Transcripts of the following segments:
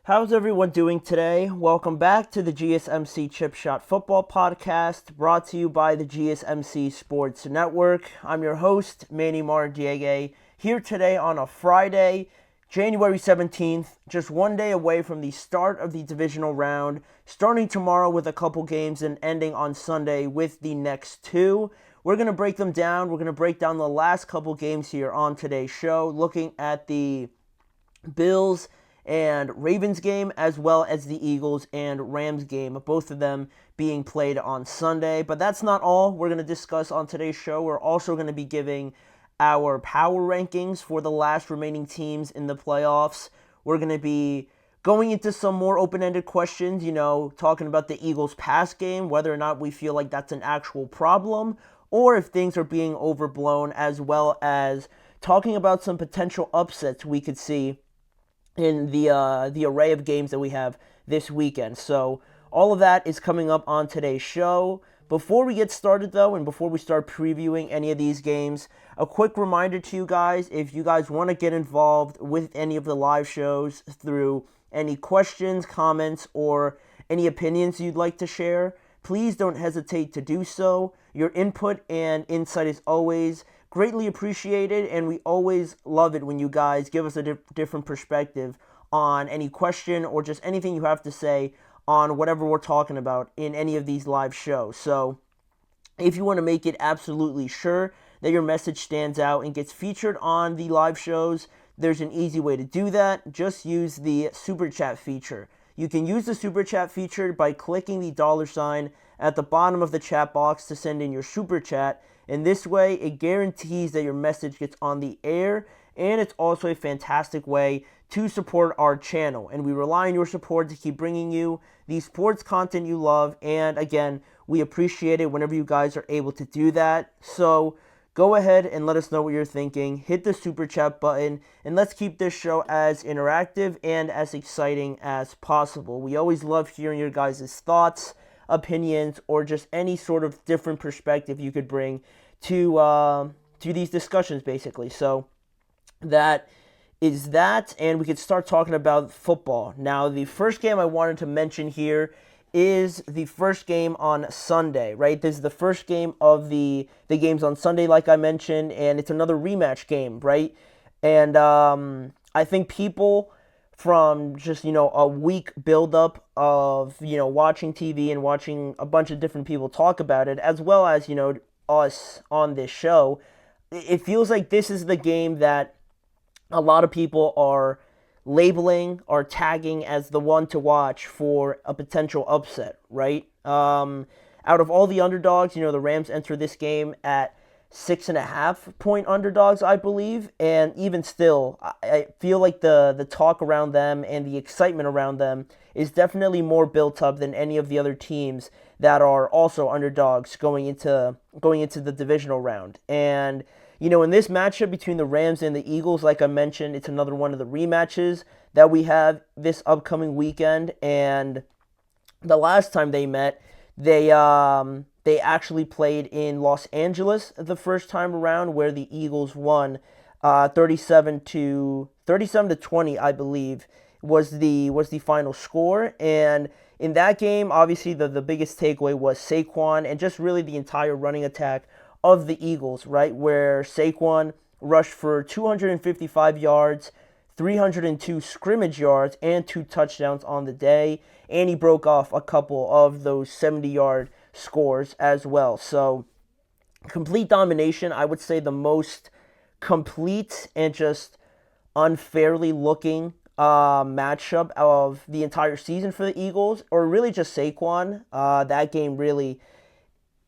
How's everyone doing today? Welcome back to the GSMC Chip Shot Football Podcast, brought to you by the GSMC Sports Network. I'm your host, Manny Mardiege, here today on a Friday, January 17th, just one day away from the start of the Divisional Round, starting tomorrow with a couple games and ending on Sunday with the next two. We're going to break them down. We're going to break down the last couple games here on today's show, looking at the Bills and Ravens game, as well as the Eagles and Rams game, both of them being played on Sunday. But that's not all we're going to discuss on today's show. We're also going to be giving our power rankings for the last remaining teams in the playoffs. We're going to be going into some more open-ended questions, talking about the Eagles' pass game, whether or not we feel like that's an actual problem, or if things are being overblown, as well as talking about some potential upsets we could see in the array of games that we have this weekend. So all of that is coming up on today's show. Before we get started, though, and before we start previewing any of these games, a quick reminder to you guys, if you guys want to get involved with any of the live shows through any questions, comments, or any opinions you'd like to share, please don't hesitate to do so. Your input and insight is always greatly appreciated, and we always love it when you guys give us a different perspective on any question or just anything you have to say on whatever we're talking about in any of these live shows. So if you want to make it absolutely sure that your message stands out and gets featured on the live shows, there's an easy way to do that. Just use the Super Chat feature. You can use the Super Chat feature by clicking the $ at the bottom of the chat box to send in your Super Chat. In this way, it guarantees that your message gets on the air, and it's also a fantastic way to support our channel. And we rely on your support to keep bringing you the sports content you love. And again, we appreciate it whenever you guys are able to do that. So go ahead and let us know what you're thinking. Hit the Super Chat button, and let's keep this show as interactive and as exciting as possible. We always love hearing your guys' thoughts, opinions, or just any sort of different perspective you could bring to these discussions, basically. So that is that, and we could start talking about football. Now, the first game I wanted to mention here is the first game on Sunday, right? This is the first game of the games on Sunday, like I mentioned, and it's another rematch game, right? And I think people from just, a week buildup of, watching TV and watching a bunch of different people talk about it, as well as, us on this show, it feels like this is the game that a lot of people are labeling or tagging as the one to watch for a potential upset, right? Out of all the underdogs, the Rams enter this game at 6.5-point underdogs, I believe, and even still, I feel like the talk around them and the excitement around them is definitely more built up than any of the other teams that are also underdogs going into the divisional round. And in this matchup between the Rams and the Eagles, like I mentioned, it's another one of the rematches that we have this upcoming weekend. And the last time they met, they actually played in Los Angeles the first time around, where the Eagles won 37 to 20, I believe, was the final score. And in that game, obviously the biggest takeaway was Saquon and just really the entire running attack of the Eagles, right, where Saquon rushed for 255 yards, 302 scrimmage yards, and 2 touchdowns on the day, and he broke off a couple of those 70-yard scores as well. So complete domination. I would say the most complete and just unfairly looking matchup of the entire season for the Eagles, or really just Saquon. That game really,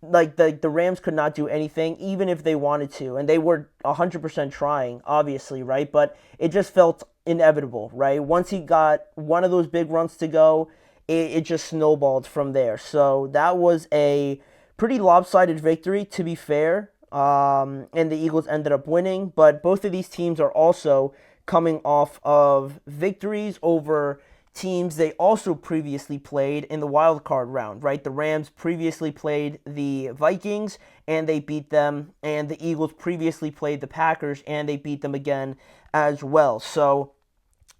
like, the Rams could not do anything, even if they wanted to, and they were 100% trying, obviously, right? But it just felt inevitable, right? Once he got one of those big runs to go, it just snowballed from there. So that was a pretty lopsided victory, to be fair, and the Eagles ended up winning. But both of these teams are also coming off of victories over teams they also previously played in the wild card round, right? The Rams previously played the Vikings and they beat them, and the Eagles previously played the Packers and they beat them again as well. So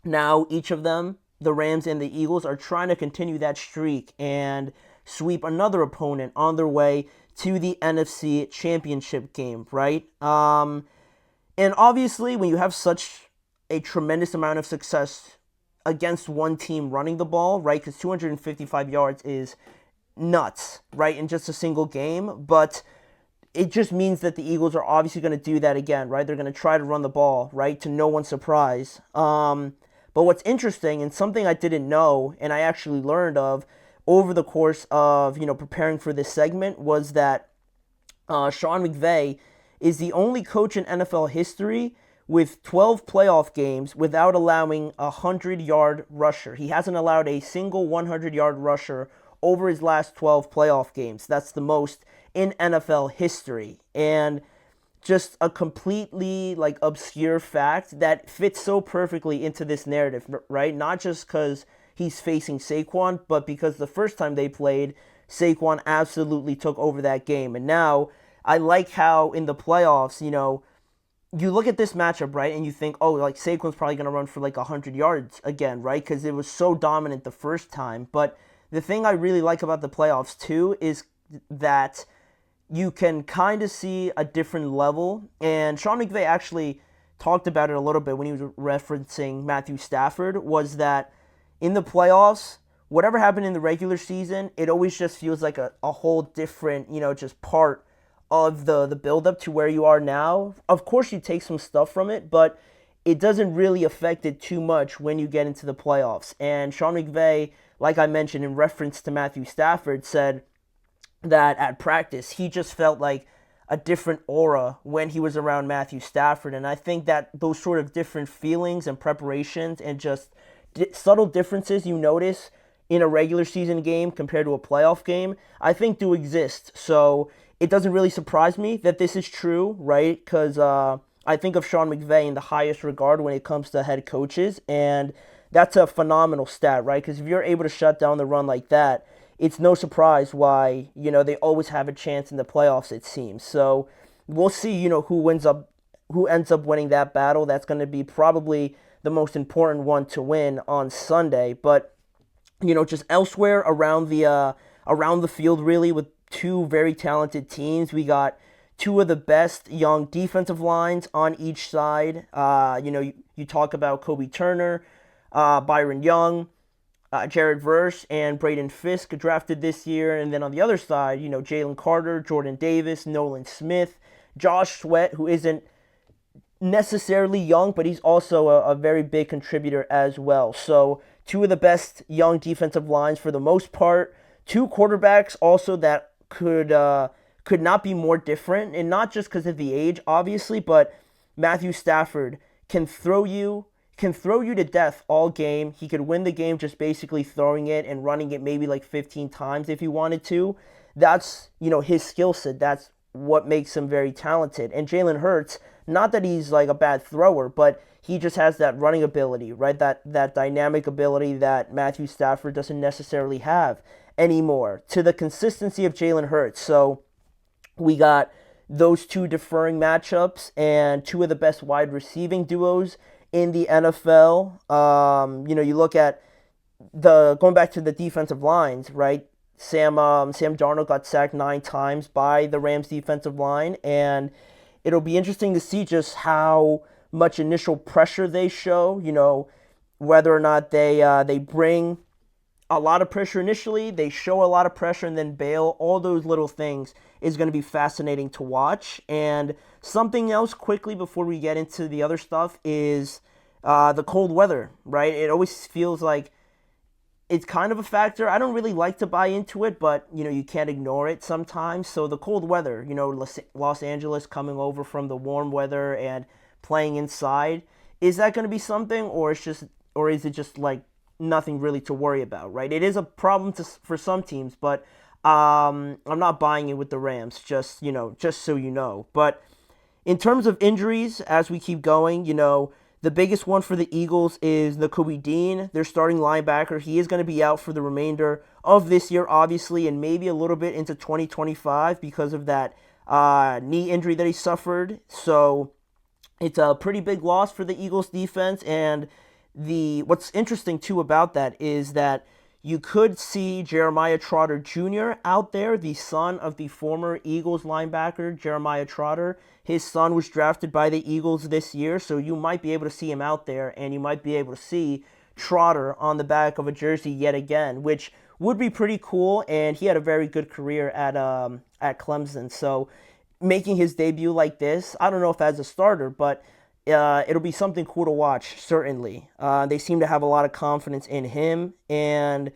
now each of them the Rams and the Eagles are trying to continue that streak and sweep another opponent on their way to the NFC Championship game, right? And obviously, when you have such a tremendous amount of success against one team running the ball, right? Because 255 yards is nuts, right, in just a single game. But it just means that the Eagles are obviously going to do that again, right? They're going to try to run the ball, right, to no one's surprise. But what's interesting, and something I didn't know, and I actually learned of over the course of, preparing for this segment, was that Sean McVay is the only coach in NFL history with 12 playoff games without allowing a 100-yard rusher. He hasn't allowed a single 100-yard rusher over his last 12 playoff games. That's the most in NFL history. And just a completely obscure fact that fits so perfectly into this narrative, right? Not just because he's facing Saquon, but because the first time they played, Saquon absolutely took over that game. And now I like how in the playoffs, you look at this matchup, right, and you think, oh, Saquon's probably going to run for 100 yards again, right, because it was so dominant the first time. But the thing I really like about the playoffs, too, is that you can kind of see a different level. And Sean McVay actually talked about it a little bit when he was referencing Matthew Stafford, was that in the playoffs, whatever happened in the regular season, it always just feels like a whole different, just part of the build-up to where you are now. Of course, you take some stuff from it, but it doesn't really affect it too much when you get into the playoffs. And Sean McVay, like I mentioned in reference to Matthew Stafford, said that at practice, he just felt like a different aura when he was around Matthew Stafford. And I think that those sort of different feelings and preparations and just subtle differences you notice in a regular season game compared to a playoff game, I think do exist. So it doesn't really surprise me that this is true, right? Because I think of Sean McVay in the highest regard when it comes to head coaches, and that's a phenomenal stat, right? Because if you're able to shut down the run like that, it's no surprise why, they always have a chance in the playoffs, it seems. So we'll see, who ends up winning that battle. That's going to be probably the most important one to win on Sunday. But, just elsewhere around the field, really, with two very talented teams, we got two of the best young defensive lines on each side. You talk about Kobe Turner, Byron Young, Jared Verse, and Braden Fisk drafted this year. And then on the other side, Jalen Carter, Jordan Davis, Nolan Smith, Josh Sweat, who isn't necessarily young, but he's also a very big contributor as well. So two of the best young defensive lines for the most part. Two quarterbacks also that could not be more different, and not just because of the age, obviously, but Matthew Stafford can throw you to death all game. He could win the game just basically throwing it and running it maybe 15 times if he wanted to. That's, his skill set. That's what makes him very talented. And Jalen Hurts, not that he's a bad thrower, but he just has that running ability, right? That dynamic ability that Matthew Stafford doesn't necessarily have anymore, to the consistency of Jalen Hurts. So we got those two differing matchups and two of the best wide receiving duos in the NFL. You look at going back to the defensive lines, right? Sam Darnold got sacked 9 times by the Rams defensive line, and it'll be interesting to see just how much initial pressure they show, whether or not they bring a lot of pressure initially, they show a lot of pressure and then bail. All those little things is going to be fascinating to watch. And something else quickly before we get into the other stuff is the cold weather, right? It always feels like it's kind of a factor. I don't really like to buy into it, but, you can't ignore it sometimes. So the cold weather, Los Angeles coming over from the warm weather and playing inside, is that going to be something, or is it just nothing really to worry about, right? It is a problem for some teams, but I'm not buying it with the Rams, just so you know. But in terms of injuries, as we keep going, the biggest one for the Eagles is Nakobe Dean, their starting linebacker. He is going to be out for the remainder of this year, obviously, and maybe a little bit into 2025 because of that knee injury that he suffered. So it's a pretty big loss for the Eagles defense, and the what's interesting too about that is that you could see Jeremiah Trotter Jr. out there, the son of the former Eagles linebacker Jeremiah Trotter. His son was drafted by the Eagles this year, so you might be able to see him out there, and you might be able to see Trotter on the back of a jersey yet again, which would be pretty cool. And he had a very good career at Clemson, so making his debut like this, I don't know if as a starter, but it'll be something cool to watch, certainly. They seem to have a lot of confidence in him. And,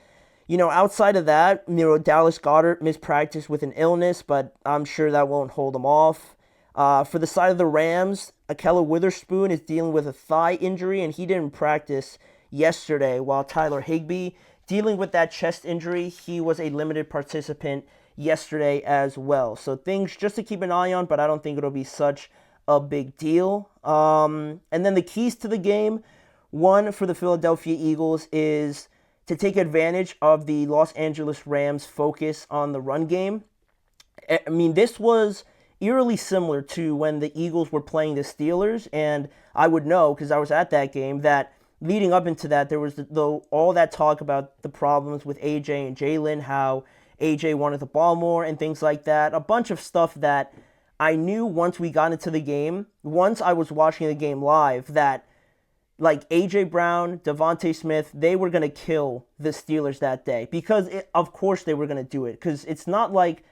outside of that, Dallas Goedert missed practice with an illness, but I'm sure that won't hold him off. For the side of the Rams, Ahkello Witherspoon is dealing with a thigh injury, and he didn't practice yesterday, while Tyler Higbee, dealing with that chest injury, he was a limited participant yesterday as well. So things just to keep an eye on, but I don't think it'll be such a big deal. And then the keys to the game, one for the Philadelphia Eagles is to take advantage of the Los Angeles Rams' focus on the run game. I mean, this was eerily similar to when the Eagles were playing the Steelers, and I would know because I was at that game that leading up into that, there was all that talk about the problems with AJ and Jalen, how AJ wanted the ball more and things like that. A bunch of stuff that I knew once we got into the game, once I was watching the game live, that like AJ Brown, Devontae Smith, they were going to kill the Steelers that day because, of course, they were going to do it because it's not like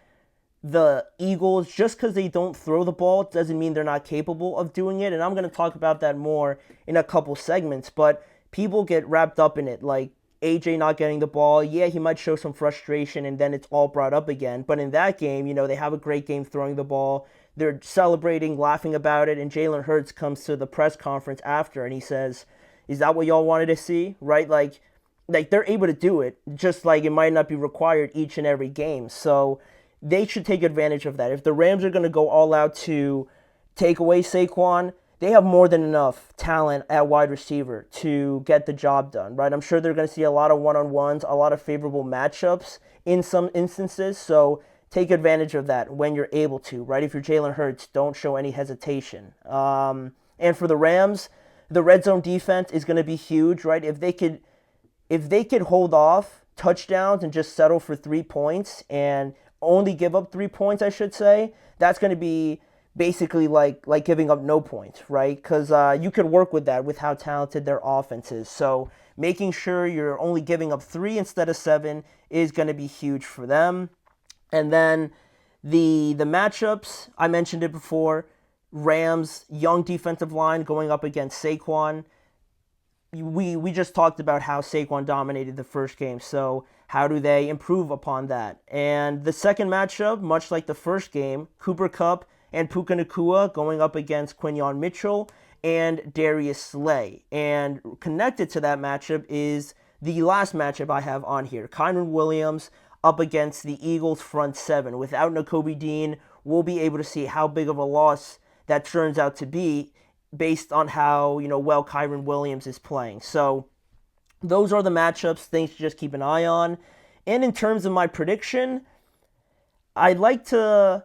the Eagles, just because they don't throw the ball doesn't mean they're not capable of doing it. And I'm going to talk about that more in a couple segments, but people get wrapped up in it. Like AJ not getting the ball, yeah, he might show some frustration and then it's all brought up again. But in that game, they have a great game throwing the ball. They're celebrating, laughing about it, and Jalen Hurts comes to the press conference after and he says, "Is that what y'all wanted to see?" Right? Like they're able to do it, just like it might not be required each and every game. So they should take advantage of that. If the Rams are going to go all out to take away Saquon, they have more than enough talent at wide receiver to get the job done, right? I'm sure they're going to see a lot of one-on-ones, a lot of favorable matchups in some instances, so take advantage of that when you're able to, right? If you're Jalen Hurts, don't show any hesitation. And for the Rams, the red zone defense is going to be huge, right? If they could hold off touchdowns and just settle for 3 points and only give up 3 points, I should say, that's going to be basically like giving up no points, right? Because you could work with that with how talented their offense is. So making sure you're only giving up 3 instead of 7 is going to be huge for them. And then the matchups, I mentioned it before, Rams, young defensive line going up against Saquon. We just talked about how Saquon dominated the first game, so how do they improve upon that? And the second matchup, much like the first game, Cooper Kupp and Puka Nacua going up against Quinyon Mitchell and Darius Slay. And connected to that matchup is the last matchup I have on here, Kyren Williams up against the Eagles front seven. Without Nakobe Dean, we'll be able to see how big of a loss that turns out to be based on how well Kyren Williams is playing. So those are the matchups, things to just keep an eye on. And in terms of my prediction, I'd like to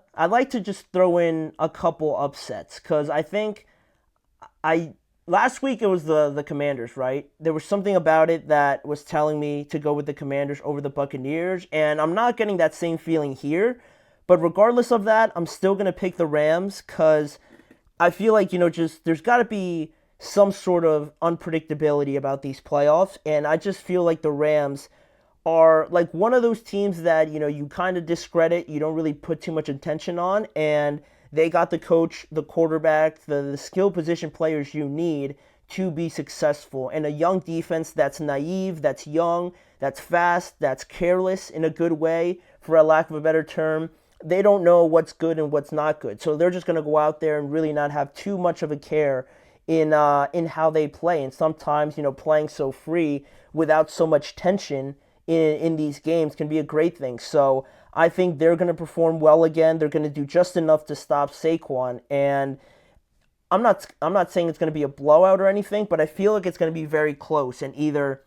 just throw in a couple upsets because I think last week it was the Commanders, right? There was something about it that was telling me to go with the Commanders over the Buccaneers, and I'm not getting that same feeling here. But regardless of that, I'm still going to pick the Rams because I feel like, just there's got to be some sort of unpredictability about these playoffs, and I just feel like the Rams are like one of those teams that, you kind of discredit, you don't really put too much attention on, and they got the coach, the quarterback, the skill position players you need to be successful. And a young defense that's naive, that's young, that's fast, that's careless in a good way, for a lack of a better term. They don't know what's good and what's not good. So they're just going to go out there and really not have too much of a care in how they play. And sometimes, playing so free without so much tension in these games can be a great thing. So I think they're going to perform well again. They're going to do just enough to stop Saquon. And I'm not saying it's going to be a blowout or anything, but I feel like it's going to be very close. And either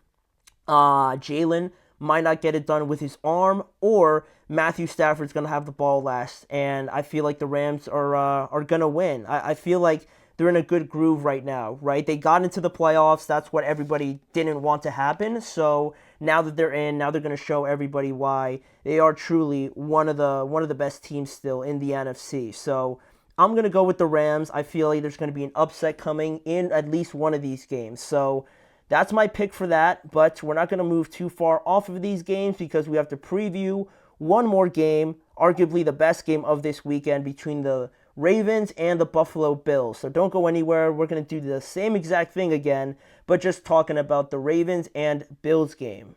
Jalen might not get it done with his arm, or Matthew Stafford's going to have the ball last. And I feel like the Rams are going to win. I feel like they're in a good groove right now, right? They got into the playoffs. That's what everybody didn't want to happen. So now that they're in, now they're going to show everybody why they are truly one of the best teams still in the NFC. So I'm going to go with the Rams. I feel like there's going to be an upset coming in at least one of these games. So that's my pick for that, but we're not going to move too far off of these games because we have to preview one more game, arguably the best game of this weekend between the Ravens and the Buffalo Bills. So don't go anywhere. We're going to do the same exact thing again, but just talking about the Ravens and Bills game.